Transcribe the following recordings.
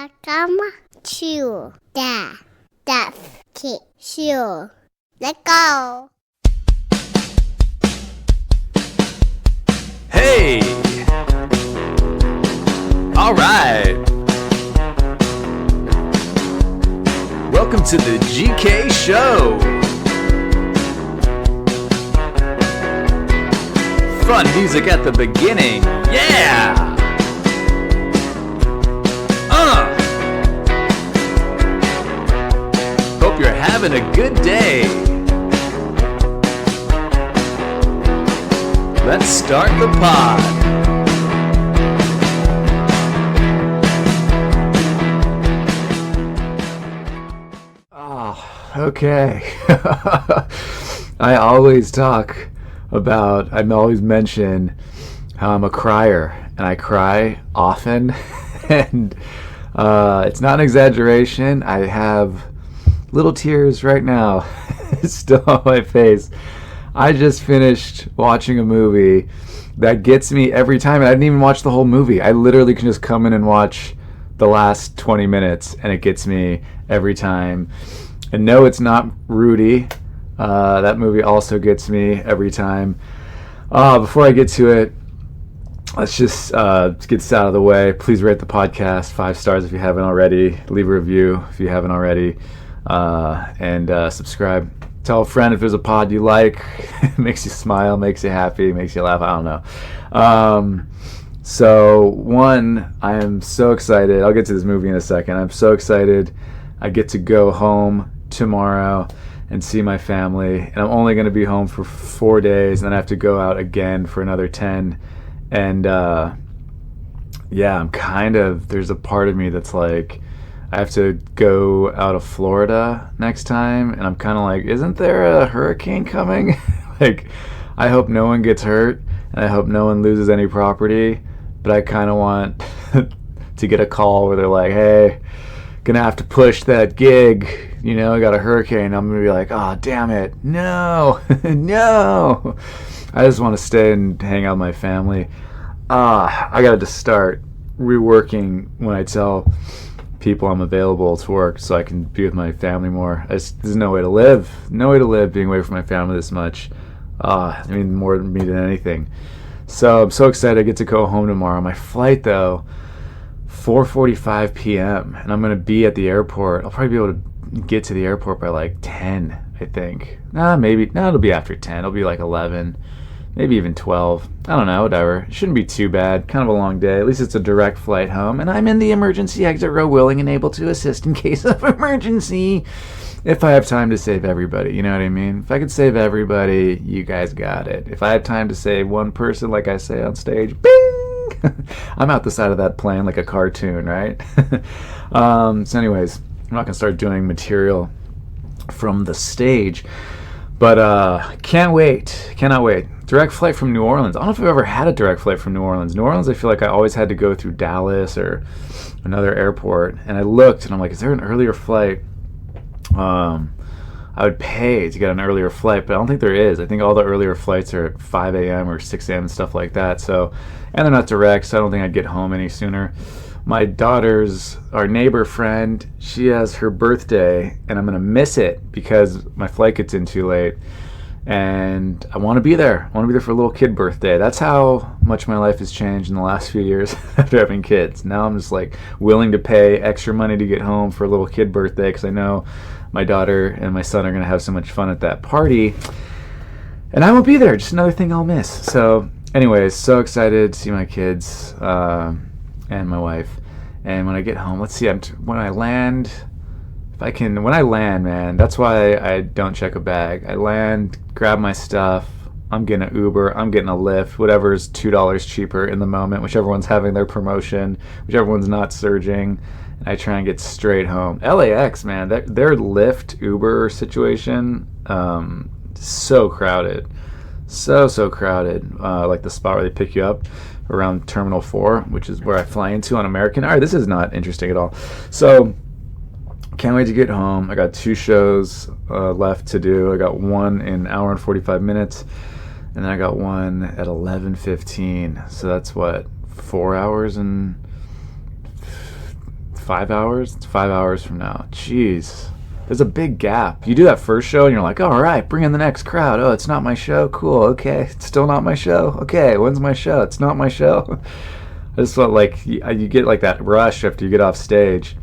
Welcome to the Deaf Kid Show. Let's go. Hey! All right. Welcome to the GK Show. Fun music at the beginning. Yeah! Hope you're having a good day. Let's start the pod. Okay. I always mention how I'm a crier, and I cry often, and it's not an exaggeration. I have little tears right now still on my face. I just finished watching a movie that gets me every time, and I didn't even watch the whole movie. I literally can just come in and watch the last 20 minutes, and it gets me every time. And no, it's not Rudy. That movie also gets me every time. Before I get to it, let's just get this out of the way. Please rate the podcast 5 stars if you haven't already. Leave a review if you haven't already. And subscribe. Tell a friend if there's a pod you like. Makes you smile, makes you happy, makes you laugh. I don't know. So, one, I am so excited. I'll get to this movie in a second. I'm so excited. I get to go home tomorrow and see my family. And I'm only going to be home for 4 days. And then I have to go out again for another 10. And, there's a part of me that's like, I have to go out of Florida next time, and I'm kind of like, isn't there a hurricane coming? Like, I hope no one gets hurt, and I hope no one loses any property, but I kind of want to get a call where they're like, hey, gonna have to push that gig, I got a hurricane. I'm gonna be like, oh, damn it, no, no. I just want to stay and hang out with my family. I gotta just start reworking when I tell people I'm available to work so I can be with my family more. There's no way to live being away from my family this much. More than me than anything. So I'm so excited I get to go home tomorrow. My flight though, 4:45 p.m. and I'm gonna be at the airport. I'll probably be able to get to the airport by like 10, I think. It'll be after 10. It'll be like 11. Maybe even 12. I don't know, whatever. It shouldn't be too bad. Kind of a long day. At least it's a direct flight home. And I'm in the emergency exit row, willing and able to assist in case of emergency. If I have time to save everybody, you know what I mean? If I could save everybody, you guys got it. If I have time to save one person, like I say on stage, bing! I'm out the side of that plane like a cartoon, right? So anyways, I'm not going to start doing material from the stage. But cannot wait. Direct flight from New Orleans. I don't know if I've ever had a direct flight from New Orleans. New Orleans, I feel like I always had to go through Dallas or another airport. And I looked, and I'm like, is there an earlier flight? I would pay to get an earlier flight, but I don't think there is. I think all the earlier flights are at 5 a.m. or 6 a.m. and stuff like that. So, and they're not direct, so I don't think I'd get home any sooner. My our neighbor friend, she has her birthday, and I'm going to miss it because my flight gets in too late. And I want to be there. I want to be there for a little kid birthday. That's how much my life has changed in the last few years after having kids. Now I'm just like willing to pay extra money to get home for a little kid birthday because I know my daughter and my son are going to have so much fun at that party. And I won't be there. Just another thing I'll miss. So anyways, so excited to see my kids and my wife. And when I get home, let's see, when I land, man, that's why I don't check a bag. I land, grab my stuff, I'm getting an Uber, I'm getting a Lyft, whatever's $2 cheaper in the moment, whichever one's having their promotion, whichever one's not surging, and I try and get straight home. LAX, man, their Lyft Uber situation, so crowded. So crowded. Like the spot where they pick you up around Terminal 4, which is where I fly into on American. All right, this is not interesting at all. So, can't wait to get home. I got 2 shows left to do. I got one in an hour and 45 minutes, and then I got one at 11:15. So that's what, 4 hours and 5 hours? It's 5 hours from now. Jeez. There's a big gap. You do that first show and you're like, all right, bring in the next crowd. Oh, it's not my show. Cool. Okay. It's still not my show. Okay. When's my show? It's not my show. I just felt like you get like that rush after you get off stage.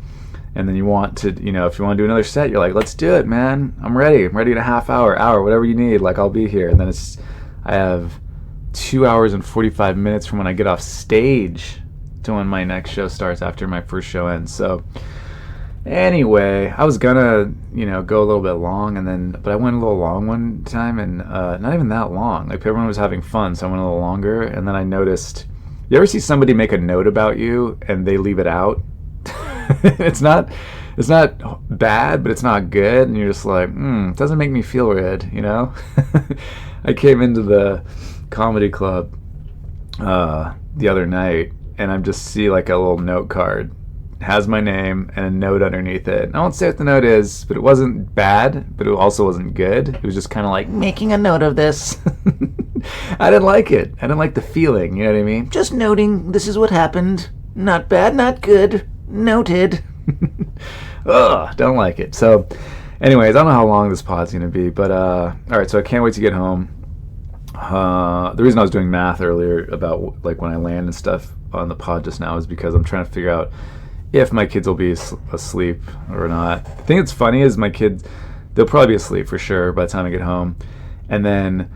And then you want to, if you want to do another set, you're like, let's do it, man. I'm ready. I'm ready in a half hour, whatever you need. Like, I'll be here. And then I have 2 hours and 45 minutes from when I get off stage to when my next show starts after my first show ends. So anyway, I was gonna, go a little bit long, but I went a little long one time, and not even that long. Like, everyone was having fun, so I went a little longer, and then I noticed, you ever see somebody make a note about you, and they leave it out? It's not bad, but it's not good, and you're just like, it doesn't make me feel good, I came into the comedy club the other night, and I just see like a little note card. It has my name and a note underneath it. I won't say what the note is, but it wasn't bad, but it also wasn't good. It was just kind of like, making a note of this. I didn't like it. I didn't like the feeling, you know what I mean? Just noting, this is what happened. Not bad, not good. Noted. Ugh, don't like it. So, anyways, I don't know how long this pod's going to be, but, alright, so I can't wait to get home. The reason I was doing math earlier about like when I land and stuff on the pod just now is because I'm trying to figure out if my kids will be asleep or not. The thing that's funny is my kids, they'll probably be asleep for sure by the time I get home. And then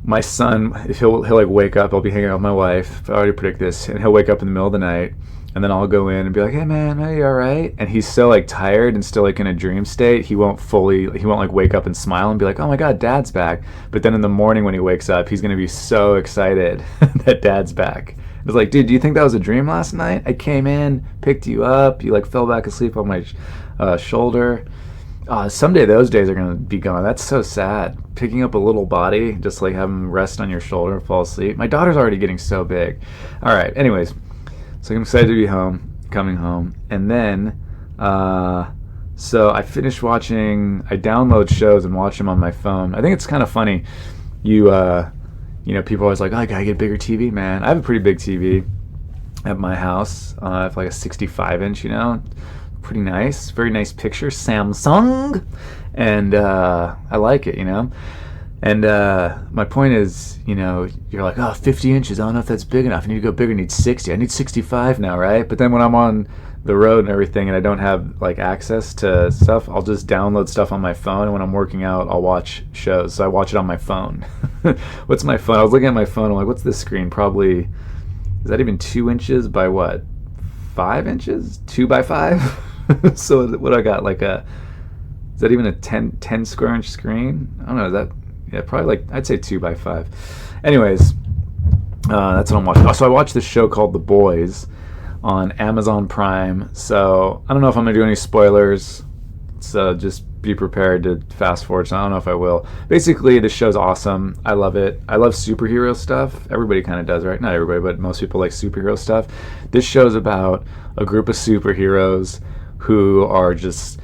my son, if he'll like wake up, I'll be hanging out with my wife. I already predict this, and he'll wake up in the middle of the night, and then I'll go in and be like, hey man, are you all right? And he's so like tired and still like in a dream state, he won't like wake up and smile and be like, oh my god, dad's back. But then in the morning when he wakes up, he's gonna be so excited that dad's back. It's like, dude, do you think that was a dream last night? I came in, picked you up, you like fell back asleep on my shoulder. Someday those days are gonna be gone. That's so sad. Picking up a little body, just like having him rest on your shoulder and fall asleep. My daughter's already getting so big. All right, anyways, so I'm excited to be coming home. And then, so I finished watching, I download shows and watch them on my phone. I think it's kind of funny. People are always like, oh, I gotta get a bigger TV, man. I have a pretty big TV at my house. I have like a 65-inch, pretty nice, very nice picture, Samsung, and I like it, And my point is, you're like, oh, 50 inches, I don't know if that's big enough. I need to go bigger, I need 60. I need 65 now, right? But then when I'm on the road and everything and I don't have like access to stuff, I'll just download stuff on my phone, and when I'm working out, I'll watch shows. So I watch it on my phone. What's my phone? I was looking at my phone, I'm like, what's this screen? Probably, is that even 2 inches by what? 5 inches? 2 by 5? So what I got, like is that even a 10 square inch screen? I don't know, is that, yeah, probably like, I'd say 2 by 5. Anyways, that's what I'm watching. Oh, so I watched this show called The Boys on Amazon Prime. So I don't know if I'm gonna do any spoilers, so just be prepared to fast forward. So I don't know if I will. Basically, this show's awesome. I love it. I love superhero stuff. Everybody kind of does, right? Not everybody, but most people like superhero stuff. This show's about a group of superheroes who are just,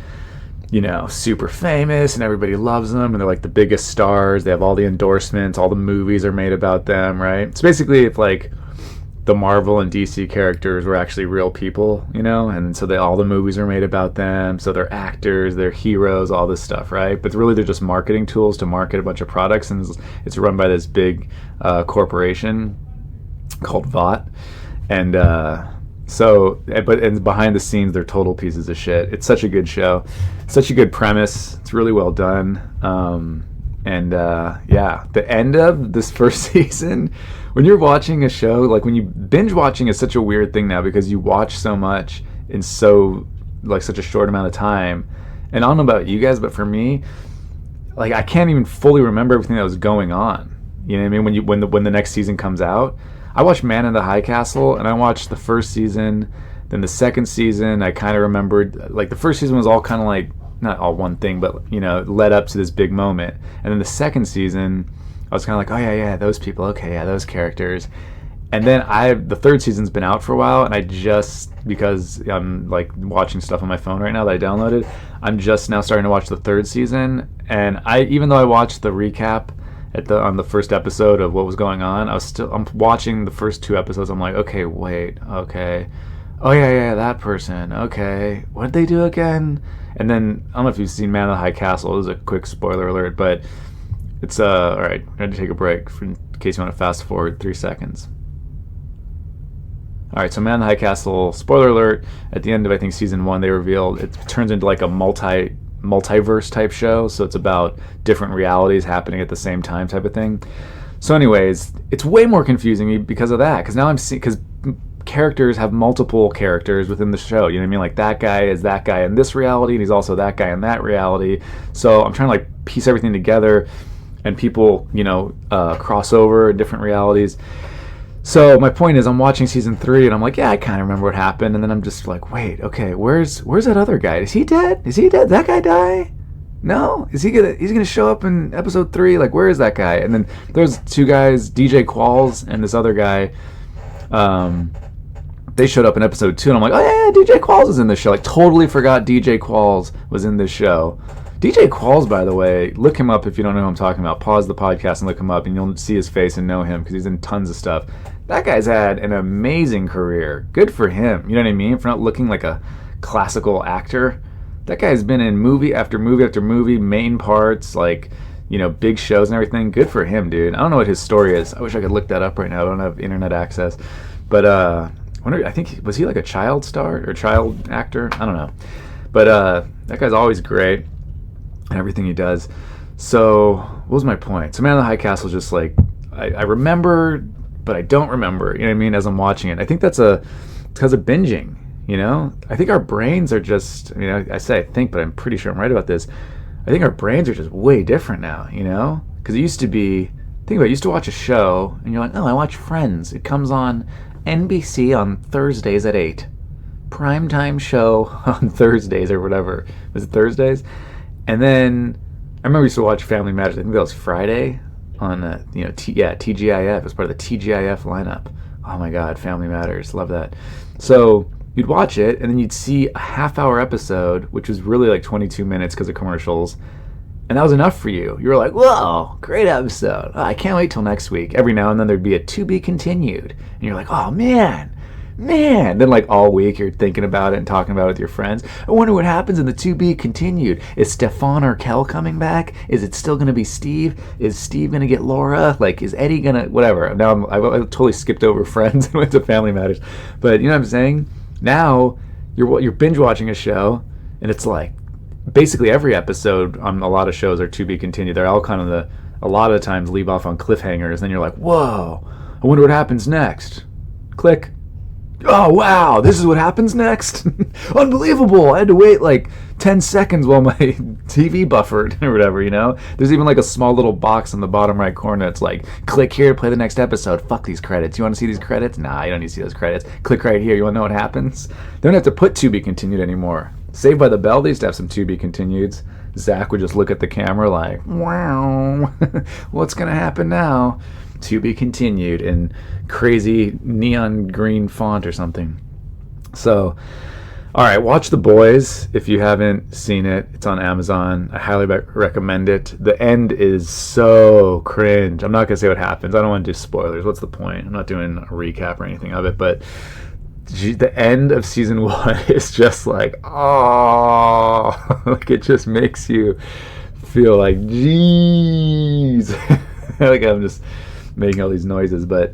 super famous, and everybody loves them, and they're like the biggest stars. They have all the endorsements, all the movies are made about them, right? It's basically if like the Marvel and DC characters were actually real people, and so all the movies are made about them, so they're actors, they're heroes, all this stuff, right? But really they're just marketing tools to market a bunch of products, and it's run by this big corporation called Vought, and but behind the scenes, they're total pieces of shit. It's such a good show, such a good premise. It's really well done. The end of this first season, when you're watching a show, like when you binge watching is such a weird thing now because you watch so much in such a short amount of time. And I don't know about you guys, but for me, like I can't even fully remember everything that was going on. You know what I mean? When the next season comes out. I watched Man in the High Castle, and I watched the first season, then the second season. I kind of remembered, like the first season was all kind of like, not all one thing, but led up to this big moment. And then the second season, I was kind of like, oh yeah, those people, okay, yeah, those characters. And then the third season's been out for a while, and I just, because I'm like watching stuff on my phone right now that I downloaded, I'm just now starting to watch the third season. And even though I watched the recap on the first episode of what was going on, I'm watching the first 2 episodes. I'm like, okay, wait, okay, Oh yeah, that person. Okay, what did they do again? And then I don't know if you've seen Man of the High Castle. This is a quick spoiler alert, but it's all right. I had to take a break in case you want to fast forward 3 seconds. All right, so Man in the High Castle, spoiler alert, at the end of, I think, season 1, they revealed it turns into like a multiverse type show, so it's about different realities happening at the same time type of thing. So anyways, it's way more confusing because of that, because now I'm seeing, because characters have multiple characters within the show, you know what I mean? Like that guy is that guy in this reality, and he's also that guy in that reality. So I'm trying to like piece everything together, and people, cross over in different realities. So my point is, I'm watching season 3, and I'm like, yeah, I kind of remember what happened, and then I'm just like, wait, okay, where's that other guy? Is he dead? Is he dead? That guy die? No? He's gonna show up in episode 3? Like, where is that guy? And then there's 2 guys, DJ Qualls and this other guy. They showed up in episode 2, and I'm like, oh yeah, DJ Qualls is in this show. Like, totally forgot DJ Qualls was in this show. DJ Qualls, by the way, look him up if you don't know who I'm talking about. Pause the podcast and look him up, and you'll see his face and know him because he's in tons of stuff. That guy's had an amazing career. Good for him. You know what I mean? For not looking like a classical actor. That guy's been in movie after movie after movie, main parts, like, big shows and everything. Good for him, dude. I don't know what his story is. I wish I could look that up right now. I don't have internet access. But I think, was he like a child star or child actor? I don't know. But that guy's always great. And everything he does. So, what was my point? So, Man in the High Castle is just like, I remember, but I don't remember, you know what I mean, as I'm watching it. I think it's because of binging, I think our brains are just, I say I think, but I'm pretty sure I'm right about this. I think our brains are just way different now, Because it used to be, think about it, you used to watch a show, and you're like, oh, I watch Friends. It comes on NBC on Thursdays at 8. Primetime show on Thursdays or whatever. Was it Thursdays? And then I remember we used to watch Family Matters. I think that was Friday on TGIF. It was part of the TGIF lineup. Oh my God, Family Matters, love that. So you'd watch it, and then you'd see a half-hour episode, which was really like 22 minutes because of commercials, and that was enough for you. You were like, whoa, great episode. Oh, I can't wait till next week. Every now and then there'd be a to be continued, and you're like, oh man. Then like all week you're thinking about it and talking about it with your friends. I wonder what happens in the to be continued. Is Stefan or Kel coming back? Is it still going to be Steve? Is Steve going to get Laura? Like, is Eddie going to, whatever. Now I totally skipped over Friends and went to Family Matters. But you know what I'm saying? Now you're binge watching a show, and it's like basically every episode on a lot of shows are to be continued. They're all kind of a lot of times leave off on cliffhangers. Then you're like, whoa, I wonder what happens next. Click. Oh, wow, this is what happens next? Unbelievable. I had to wait like 10 seconds while my TV buffered or whatever, There's even like a small little box in the bottom right corner. It's like, click here to play the next episode. Fuck these credits. You want to see these credits? Nah, you don't need to see those credits. Click right here. You want to know what happens? They don't have to put to be continued anymore. Saved by the Bell, they used to have some to be continueds. Zach would just look at the camera like, wow, what's going to happen now? To be continued in crazy neon green font or something. So, all right, watch The Boys if you haven't seen it. It's on Amazon. I highly recommend it. The end is so cringe. I'm not going to say what happens. I don't want to do spoilers. What's the point? I'm not doing a recap or anything of it, but the end of season 1 is just like, oh, like it just makes you feel like, jeez. Like I'm just making all these noises, but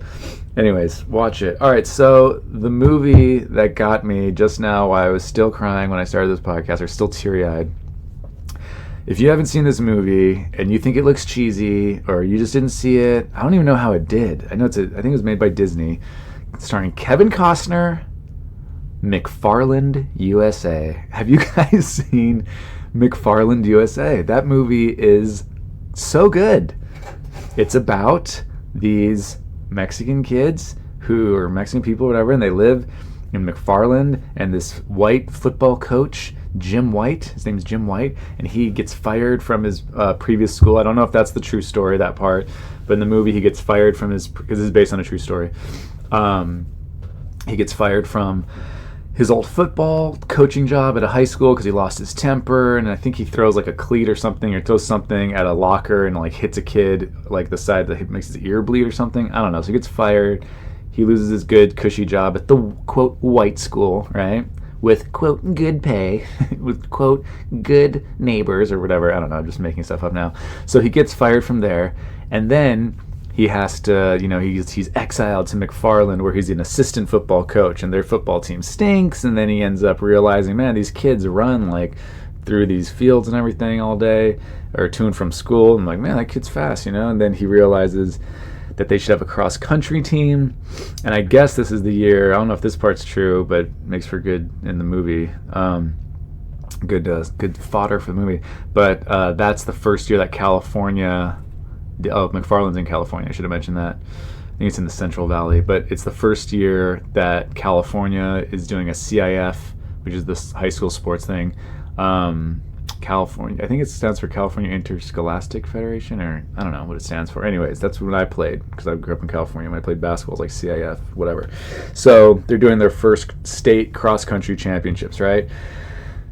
anyways, watch it. All right, so the movie that got me just now, while I was still crying when I started this podcast, or still teary-eyed. If you haven't seen this movie and you think it looks cheesy, or you just didn't see it, I don't even know how it did. I think it was made by Disney, starring Kevin Costner, McFarland USA. Have you guys seen McFarland USA? That movie is so good. It's about these Mexican kids who are Mexican people or whatever, and they live in McFarland, and this white football coach, Jim White, his name's Jim White, and he gets fired from his previous school. I don't know if that's the true story, that part, but in the movie he gets fired from because this is based on a true story. He gets fired from his old football coaching job at a high school because he lost his temper, and I think he throws like a cleat or something, or throws something at a locker and like hits a kid like the side that makes his ear bleed or something. I don't know. So he gets fired. he loses his good, cushy job at the, quote, white school, right? With, quote, good pay, with, quote, good neighbors or whatever. I don't know, I'm just making stuff up now. So he gets fired from there, and then he has to, he's exiled to McFarland, where he's an assistant football coach, and their football team stinks, and then he ends up realizing, man, these kids run, like, through these fields and everything all day, or to and from school. I'm like, man, that kid's fast, And then he realizes that they should have a cross-country team. And I guess this is the year, I don't know if this part's true, but makes for good in the movie. Good fodder for the movie. But that's the first year that McFarland's in California. I should have mentioned that. I think it's in the Central Valley. But it's the first year that California is doing a CIF, which is this high school sports thing. California, I think it stands for California Interscholastic Federation, or I don't know what it stands for. Anyways, that's what I played, because I grew up in California. When I played basketball, it was like CIF, whatever. So they're doing their first state cross-country championships, right?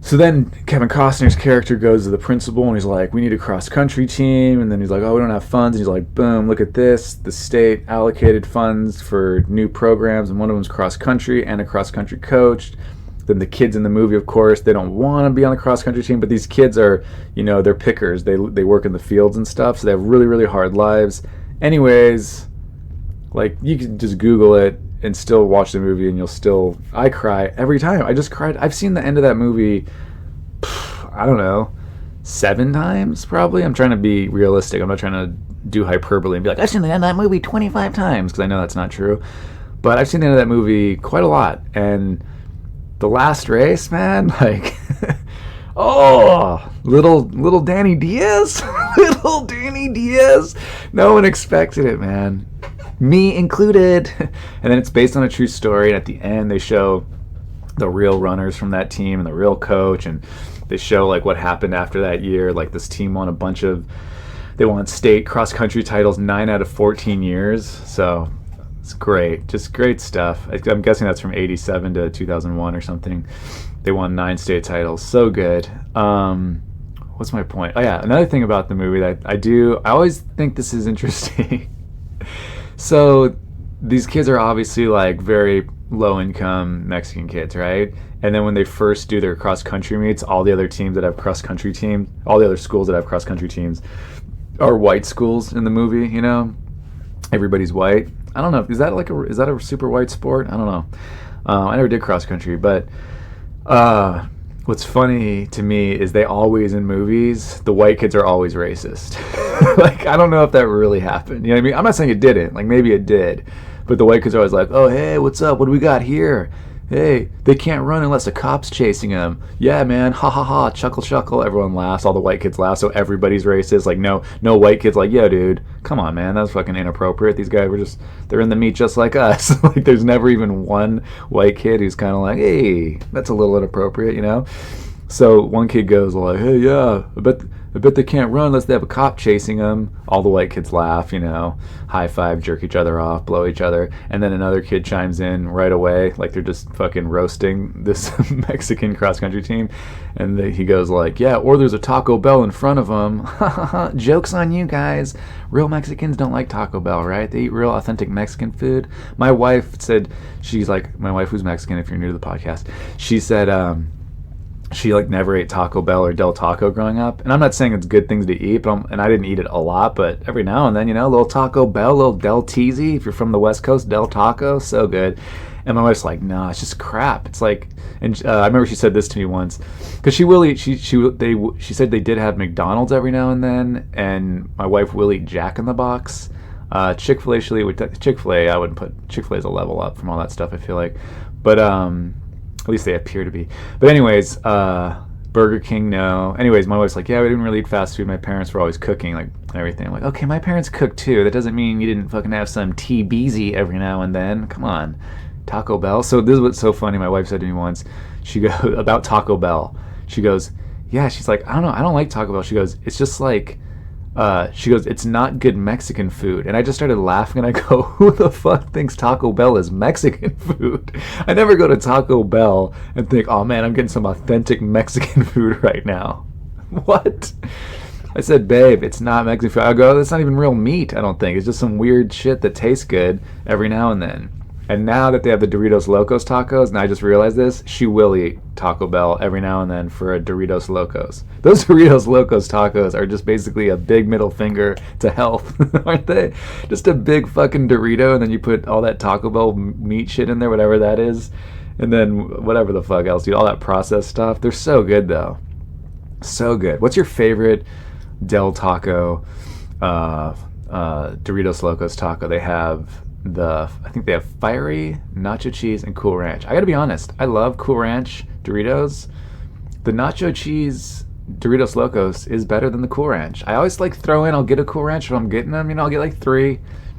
So then Kevin Costner's character goes to the principal, and he's like, we need a cross-country team. And then he's like, oh, we don't have funds. And he's like, boom, look at this. The state allocated funds for new programs, and one of them's cross-country and a cross-country coach. Then the kids in the movie, of course, they don't want to be on the cross-country team, but these kids are, they're pickers. They work in the fields and stuff, so they have really, really hard lives. Anyways, like, you can just Google it and still watch the movie, and I cry every time. I just cried. I've seen the end of that movie, I don't know, 7 times probably. I'm trying to be realistic. I'm not trying to do hyperbole and be like, I've seen the end of that movie 25 times, because I know that's not true. But I've seen the end of that movie quite a lot, and the last race, man, like, little Danny Diaz, little Danny Diaz. No one expected it, man, me included. And then it's based on a true story, and at the end they show the real runners from that team and the real coach, and they show like what happened after that year. Like, this team won they won state cross-country titles 9 out of 14 years, so it's great. Just great stuff. I'm guessing that's from 87 to 2001 or something. They won 9 state titles. So good. What's my point? Oh, yeah. Another thing about the movie that I always think this is interesting. So these kids are obviously like very low-income Mexican kids, right? And then when they first do their cross-country meets, all the other schools that have cross-country teams are white schools in the movie, Everybody's white. I don't know. Is that a super white sport? I don't know. I never did cross country, but what's funny to me is they always, in movies, the white kids are always racist. Like, I don't know if that really happened. You know what I mean? I'm not saying it didn't. Like, maybe it did. But the white kids are always like, oh, hey, what's up? What do we got here? Hey, they can't run unless a cop's chasing them. Yeah, man, ha ha ha, chuckle chuckle. Everyone laughs. All the white kids laugh, so everybody's racist. Like, no white kids like, yo, dude, come on, man, that's fucking inappropriate. These guys they're in the meat just like us. Like, there's never even one white kid who's kind of like, hey, that's a little inappropriate, So one kid goes like, hey, yeah, I bet they can't run unless they have a cop chasing them. All the white kids laugh, high five, jerk each other off, blow each other. And then another kid chimes in right away, like they're just fucking roasting this Mexican cross-country team. And he goes like, yeah, or there's a Taco Bell in front of them. Joke's on you guys. Real Mexicans don't like Taco Bell, right? They eat real authentic Mexican food. My wife who's Mexican, if you're new to the podcast, she said, she like never ate Taco Bell or Del Taco growing up, and I'm not saying it's good things to eat, and I didn't eat it a lot, but every now and then, a little Taco Bell, a little Del Teasy. If you're from the West Coast, Del Taco, so good. And my wife's like, nah, it's just crap. It's like, and I remember she said this to me once, because she said they did have McDonald's every now and then, and my wife will eat Jack in the Box. Chick-fil-A, I wouldn't put Chick-fil-A as a level up from all that stuff, I feel like, but at least they appear to be. But anyways, Burger King, no. Anyways, my wife's like, yeah, we didn't really eat fast food. My parents were always cooking, like, everything. I'm like, okay, my parents cook too. That doesn't mean you didn't fucking have some TBZ every now and then. Come on. Taco Bell. So this is what's so funny. My wife said to me once, she goes, about Taco Bell. She goes, yeah, she's like, I don't know, I don't like Taco Bell. She goes, it's just like, it's not good Mexican food. And I just started laughing, and I go, who the fuck thinks Taco Bell is Mexican food? I never go to Taco Bell and think, oh man, I'm getting some authentic Mexican food right now. What? I said, babe, it's not Mexican food. I go, that's not even real meat, I don't think. It's just some weird shit that tastes good every now and then. And now that they have the Doritos Locos tacos, and I just realized this, she will eat Taco Bell every now and then for a Doritos Locos. Those Doritos Locos tacos are just basically a big middle finger to health, aren't they? Just a big fucking Dorito, and then you put all that Taco Bell meat shit in there, whatever that is, and then whatever the fuck else, dude, all that processed stuff. They're so good, though. So good. What's your favorite Del Taco Doritos Locos taco? They have I think they have fiery, nacho cheese, and Cool Ranch. I gotta be honest, I love Cool Ranch Doritos. The nacho cheese Doritos Locos is better than the Cool Ranch. I always like throw in, I'll get a Cool Ranch if I'm getting them, I'll get like 3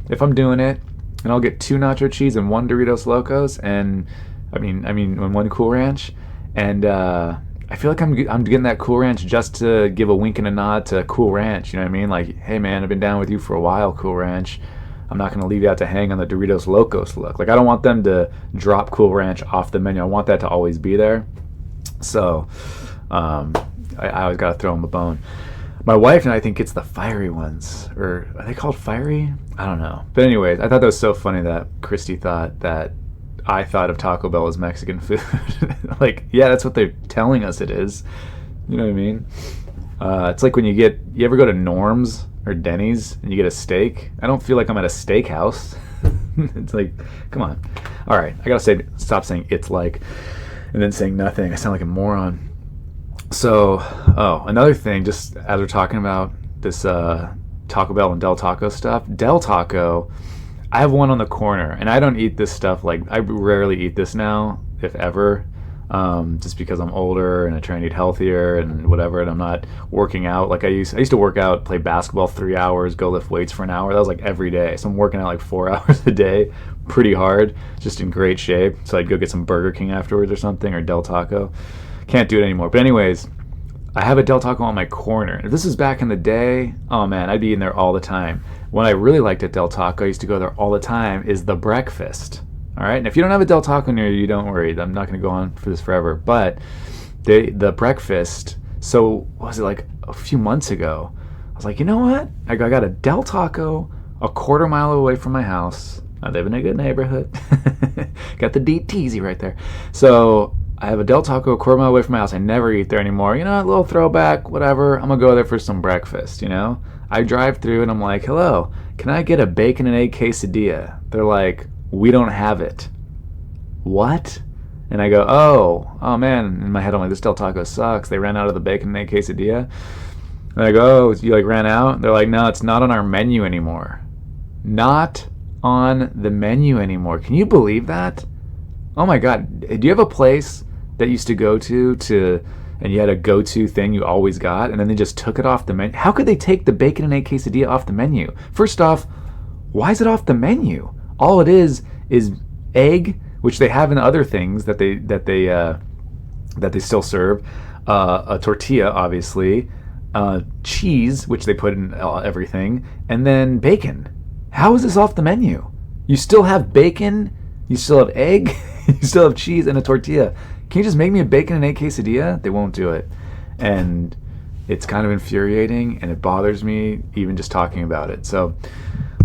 if I'm doing it, and I'll get 2 nacho cheese and 1 Doritos Locos, and I mean 1 Cool Ranch, and I feel like I'm getting that Cool Ranch just to give a wink and a nod to Cool Ranch, you know what I mean? Like, hey man, I've been down with you for a while, Cool Ranch. I'm not going to leave you out to hang on the Doritos Locos look. Like, I don't want them to drop Cool Ranch off the menu. I want that to always be there. So, I always got to throw them a bone. My wife and I think it's the fiery ones. Or, are they called fiery? I don't know. But anyways, I thought that was so funny that Christy thought that I thought of Taco Bell as Mexican food. Like, yeah, that's what they're telling us it is. You know what I mean? It's like when you ever go to Norm's or Denny's and you get a steak. I don't feel like I'm at a steakhouse. It's like, come on. All right, I gotta stop saying it's like, and then saying nothing. I sound like a moron. So, another thing, just as we're talking about this Taco Bell and Del Taco stuff, Del Taco, I have one on the corner, and I don't eat this stuff. Like, I rarely eat this now, if ever. Just because I'm older and I try and eat healthier and whatever, and I'm not working out like I used to work out, play basketball 3 hours, go lift weights for an hour. That was like every day. So I'm working out like 4 hours a day, pretty hard, just in great shape. So I'd go get some Burger King afterwards or something, or Del Taco. Can't do it anymore. But anyways, I have a Del Taco on my corner. If this was back in the day, oh man, I'd be in there all the time. What I really liked at Del Taco, I used to go there all the time, is the breakfast. All right, and if you don't have a Del Taco near you, don't worry. I'm not going to go on for this forever. But the breakfast, so what was it, like a few months ago, I was like, you know what? I got a Del Taco a quarter mile away from my house. I live in a good neighborhood. Got the DTZ right there. So I have a Del Taco a quarter mile away from my house. I never eat there anymore. A little throwback, whatever. I'm going to go there for some breakfast, I drive through and I'm like, hello, can I get a bacon and egg quesadilla? They're like, we don't have it. What? And I go, oh man. In my head, I'm like, this Del Taco sucks. They ran out of the bacon and egg quesadilla. And I go, oh, you like ran out? They're like, no, it's not on our menu anymore. Not on the menu anymore. Can you believe that? Oh my God. Do you have a place that you used to go to and you had a go-to thing you always got, and then they just took it off the menu? How could they take the bacon and egg quesadilla off the menu? First off, why is it off the menu? All it is egg, which they have in other things that they still serve, a tortilla, obviously, cheese, which they put in everything, and then bacon. How is this off the menu? You still have bacon, you still have egg, you still have cheese and a tortilla. Can you just make me a bacon and egg quesadilla? They won't do it, and it's kind of infuriating, and it bothers me even just talking about it. So,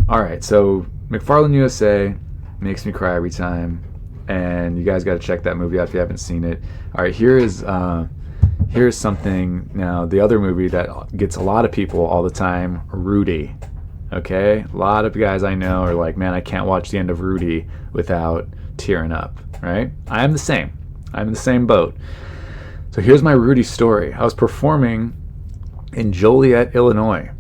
all right, so McFarland USA makes me cry every time, and you guys got to check that movie out if you haven't seen it. All right, here's something now. The other movie that gets a lot of people all the time, Rudy. Okay, a lot of guys I know are like, man, I can't watch the end of Rudy without tearing up. Right? I'm the same. I'm in the same boat. So here's my Rudy story. I was performing in Joliet, Illinois.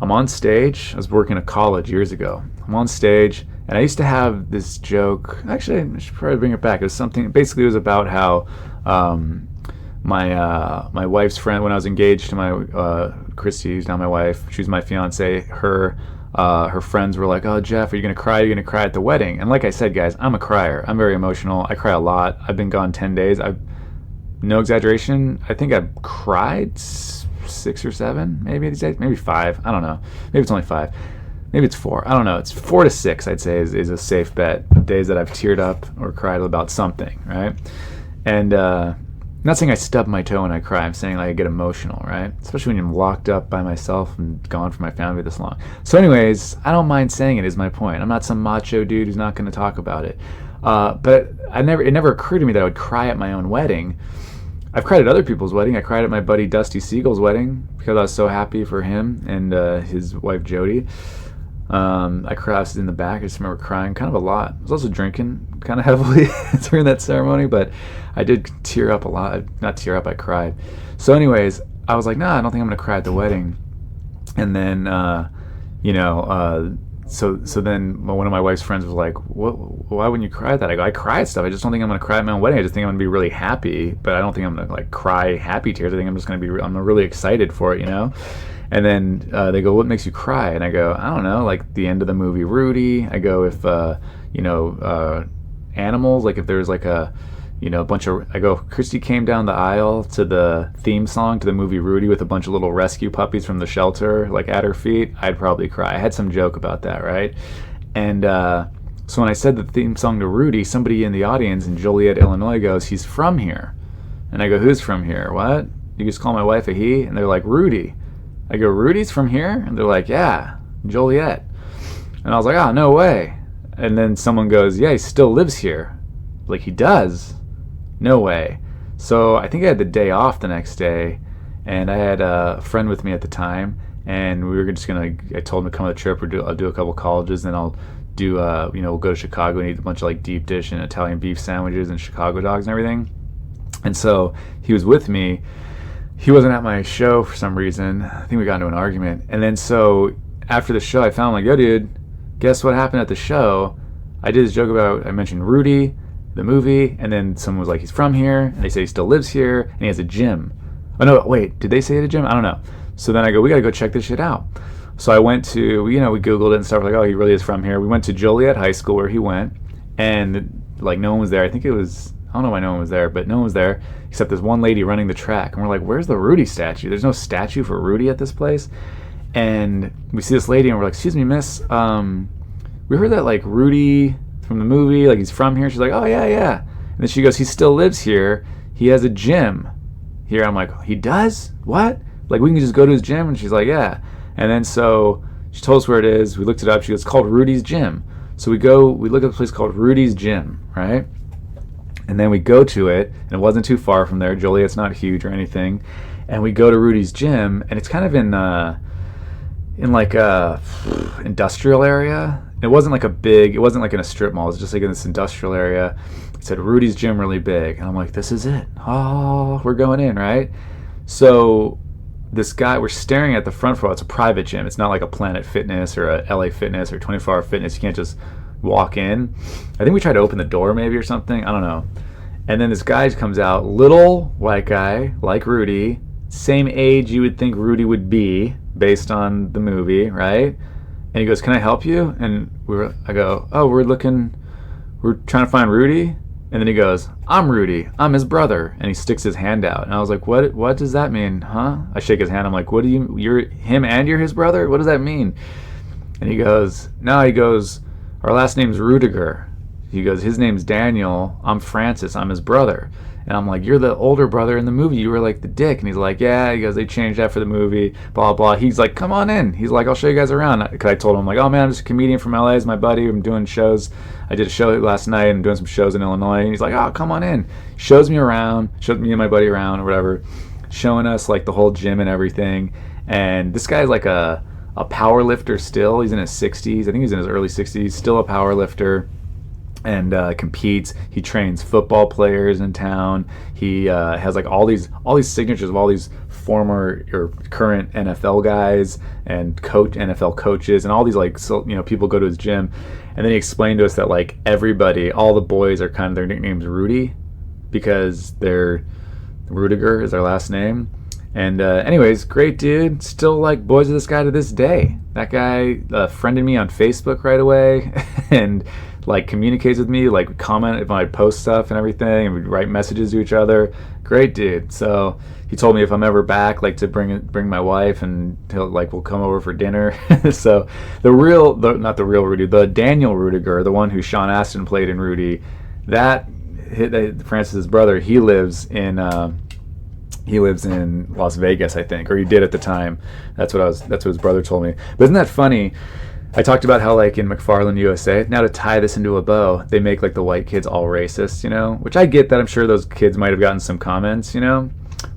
I'm on stage. I was working at college years ago. I'm on stage, and I used to have this joke. Actually, I should probably bring it back. It was something. Basically, it was about how my wife's friend, when I was engaged to my Christy, who's now my wife, she was my fiance. Her friends were like, "Oh, Jeff, are you gonna cry? Are you gonna cry at the wedding?" And like I said, guys, I'm a crier. I'm very emotional. I cry a lot. I've been gone 10 days. No exaggeration, I think I've cried 6 or 7, maybe these days, maybe 5. I don't know. Maybe it's only 5. Maybe it's 4. I don't know. It's 4 to 6, I'd say, is a safe bet. Days that I've teared up or cried about something, right? And not saying I stub my toe when I cry. I'm saying like I get emotional, right? Especially when I'm locked up by myself and gone from my family this long. So anyways, I don't mind saying it is my point. I'm not some macho dude who's not going to talk about it. But it never occurred to me that I would cry at my own wedding. I've cried at other people's wedding. I cried at my buddy Dusty Siegel's wedding because I was so happy for him and his wife Jody. I cried. I was in the back. I just remember crying kind of a lot. I was also drinking kind of heavily during that ceremony, but I did tear up a lot. Not tear up, I cried. So anyways, I was like, nah, I don't think I'm going to cry at the wedding. And then, so then one of my wife's friends was like, why wouldn't you cry at that? I go, I cry at stuff. I just don't think I'm going to cry at my own wedding. I just think I'm going to be really happy, but I don't think I'm going to like cry happy tears. I think I'm just going to be, I'm really excited for it, you know? And then they go, what makes you cry? And I go, I don't know, like the end of the movie Rudy. I go, if, animals, like if there's like a bunch of, I go, Christy came down the aisle to the theme song to the movie Rudy with a bunch of little rescue puppies from the shelter, like at her feet, I'd probably cry. I had some joke about that, right? And so when I said the theme song to Rudy, somebody in the audience in Joliet, Illinois goes, he's from here. And I go, who's from here? What? You just call my wife a he? And they're like, Rudy. I go, Rudy's from here? And they're like, yeah, Joliet. And I was like, oh, no way. And then someone goes, yeah, he still lives here. Like, he does? No way. So I think I had the day off the next day, and I had a friend with me at the time, and we were just going to, I told him to come on the trip, I'll do a couple colleges, then I'll do, we'll go to Chicago and eat a bunch of like deep dish and Italian beef sandwiches and Chicago dogs and everything. And so he was with me. He wasn't at my show for some reason. I think we got into an argument. And then so after the show, I found like, yo, dude, guess what happened at the show? I did this joke about, I mentioned Rudy, the movie, and then someone was like, he's from here, and they say he still lives here, and he has a gym. Oh, no, wait, did they say he had a gym? I don't know. So then I go, we got to go check this shit out. So I went to, we Googled it and stuff, like, oh, he really is from here. We went to Joliet High School where he went, and like no one was there. I think it was, I don't know why no one was there, but no one was there except this one lady running the track. And we're like, where's the Rudy statue? There's no statue for Rudy at this place. And we see this lady and we're like, excuse me, miss, we heard that like Rudy from the movie, like he's from here. She's like, oh yeah. And then she goes, he still lives here. He has a gym here. I'm like, he does? What? Like we can just go to his gym? And she's like, yeah. And then so she told us where it is. We looked it up. She goes, it's called Rudy's Gym. So we look at a place called Rudy's Gym, right? And then we go to it, and it wasn't too far from there. Joliet's not huge or anything. And we go to Rudy's Gym, and it's kind of in like a industrial area. It wasn't like it wasn't like in a strip mall. It was just like in this industrial area. It said Rudy's Gym really big. And I'm like, this is it. Oh, we're going in, right? So this guy, we're staring at the front floor. It's a private gym. It's not like a Planet Fitness or a LA Fitness or 24 Hour Fitness. You can't just walk in. I think we tried to open the door maybe or something. I don't know. And then this guy comes out, little white guy, like Rudy, same age you would think Rudy would be based on the movie, right? And he goes, can I help you? And I go, oh, we're trying to find Rudy? And then he goes, I'm Rudy. I'm his brother. And he sticks his hand out. And I was like, what does that mean? Huh? I shake his hand. I'm like, you're him and you're his brother? What does that mean? And he goes, our last name's Rudiger. He goes, his name's Daniel. I'm Francis. I'm his brother. And I'm like, you're the older brother in the movie. You were like the dick. And he's like, yeah. He goes, they changed that for the movie, blah, blah. He's like, come on in. He's like, I'll show you guys around. Because I told him, like, oh, man, I'm just a comedian from LA. He's my buddy. I'm doing shows. I did a show last night. I'm doing some shows in Illinois. And he's like, oh, come on in. Shows me around. Shows me and my buddy around or whatever. Showing us, like, the whole gym and everything. And this guy's like a power lifter still. He's in his 60s. I think he's in his early 60s. Still a power lifter. And competes. He trains football players in town. He has like all these signatures of all these former or current NFL guys and NFL coaches and all these people go to his gym. And then he explained to us that like everybody, all the boys are kind of their nicknames Rudy because they're Rudiger is their last name. And anyways, great dude. Still like boys with this guy to this day. That guy friended me on Facebook right away and like communicates with me, like comment if I post stuff and everything, and we'd write messages to each other. Great dude. So he told me if I'm ever back, like to bring my wife, and we'll come over for dinner. So not the real Rudy, the Daniel Rudiger, the one who Sean Astin played in Rudy, that Francis's brother, he lives in Las Vegas, I think, or he did at the time. That's what his brother told me. But isn't that funny? I talked about how, like, in McFarland, USA, now to tie this into a bow, they make, like, the white kids all racist, which I get that. I'm sure those kids might have gotten some comments,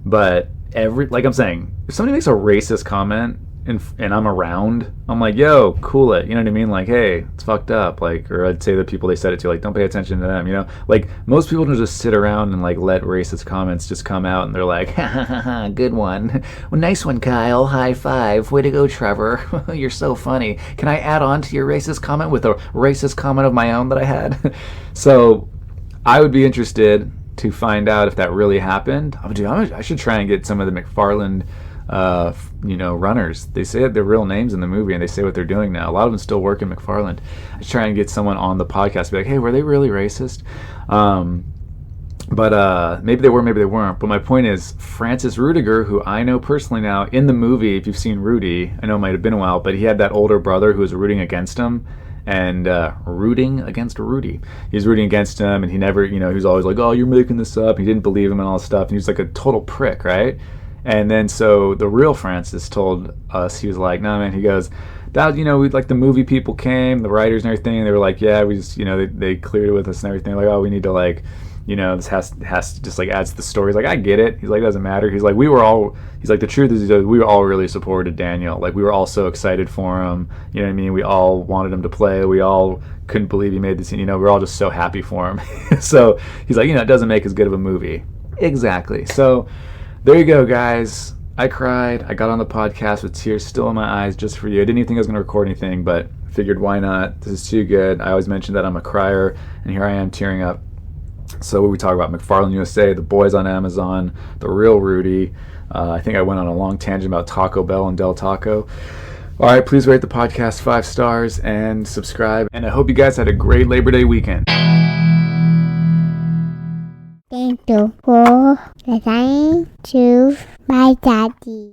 but like I'm saying, if somebody makes a racist comment and I'm around, I'm like, yo, cool it, you know what I mean? Like, hey, it's fucked up, like, or I'd say the people they said it to, like, don't pay attention to them, like, most people don't just sit around and, like, let racist comments just come out and they're like, ha ha ha ha, good one, well, nice one, Kyle, high five, way to go, Trevor, you're so funny, can I add on to your racist comment with a racist comment of my own that I had? So I would be interested to find out if that really happened. I should try and get some of the McFarland runners. They say their real names in the movie and they say what they're doing now. A lot of them still work in McFarland. I should try and get someone on the podcast, be like, hey, were they really racist? But maybe they were, maybe they weren't. But my point is, Francis Rudiger, who I know personally now, in the movie, if you've seen Rudy, I know it might have been a while, but he had that older brother who was rooting against him. And rooting against Rudy. He's rooting against him, and he never, he was always like, oh, you're making this up. He didn't believe him and all this stuff. And he was like a total prick, right? And then so the real Francis told us, he was like, nah, man, he goes, that, we, like, the movie people came, the writers and everything, and they were like, yeah, we just, they cleared it with us and everything. Like, oh, we need to, like, this has to just, like, adds to the story. He's like, I get it. He's like, it doesn't matter. He's like, the truth is, we were all really supported Daniel. Like, we were all so excited for him. You know what I mean? We all wanted him to play. We all couldn't believe he made the scene. We were all just so happy for him. So he's like, it doesn't make as good of a movie. Exactly. So there you go, guys. I cried. I got on the podcast with tears still in my eyes just for you. I didn't even think I was going to record anything, but figured why not? This is too good. I always mention that I'm a crier, and here I am tearing up. So we talk about McFarland USA, The Boys on Amazon, The Real Rudy. I think I went on a long tangent about Taco Bell and Del Taco. All right, please rate the podcast 5 stars and subscribe. And I hope you guys had a great Labor Day weekend. Thank you for listening to my daddy.